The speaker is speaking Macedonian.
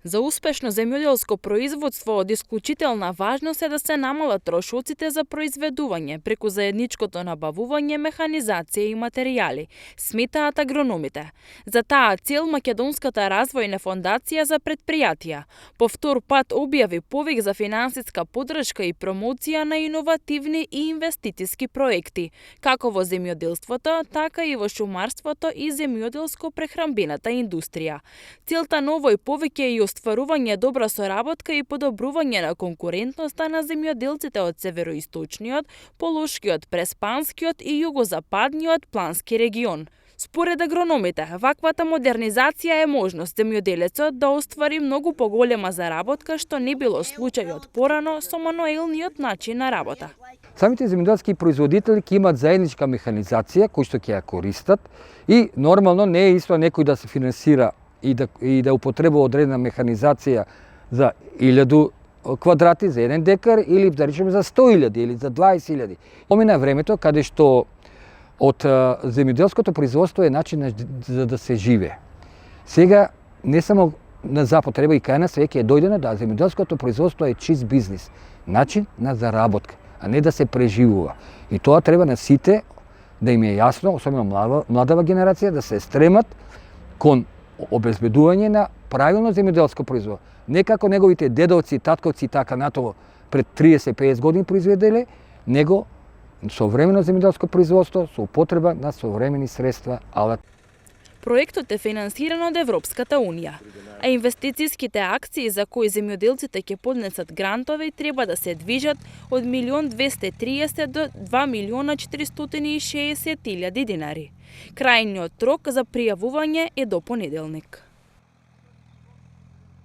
За успешно земјоделско производство од исклучителна важност е да се намалат трошоците за произведување преку заедничкото набавување, механизација и материјали, сметаат агрономите. За таа цел Македонската развојна фондација за предпријатија по втор пат објави повик за финансиска поддршка и промоција на иновативни и инвестициски проекти, како во земјоделството, така и во шумарството и земјоделско-прехранбената индустрија. Целта на овој повик е и остварување добра соработка и подобрување на конкурентноста на земјоделците од североисточниот, полошкиот, преспанскиот и југозападниот плански регион. Според агрономите, ваквата модернизација е можност земјоделецот да оствари многу поголема заработка, што не било случајот порано со мануелниот начин на работа. Самите земјоделски производители ќе имат заедничка механизација кој што ќе ја користат и нормално не е исто некој да се финансира и да употребува одредена механизација за 1000 квадрати, за 1 декар или да речеме за 100.000 или за 20.000. Помина времето каде што од земјоделското производство е начин за да се живе. Сега не само на запотреба и кај нас веќе е дојдено да земјоделското производство е чист бизнис, начин на заработка, а не да се преживува. И тоа треба на сите да им е јасно, особено младава генерација, да се стремат кон обезбедување на правилно земјоделско производство. Не како неговите дедовци, татковци и така натово пред 30-50 години произведеле, него современо земјоделско производство со употреба на современи средства, алат. Проектот е финансиран од Европската Унија, а инвестициските акции за кои земјоделците ќе поднесат грантови треба да се движат од 1.230.000 до 2.460.000 динари. Крајниот рок за пријавување е до понеделник.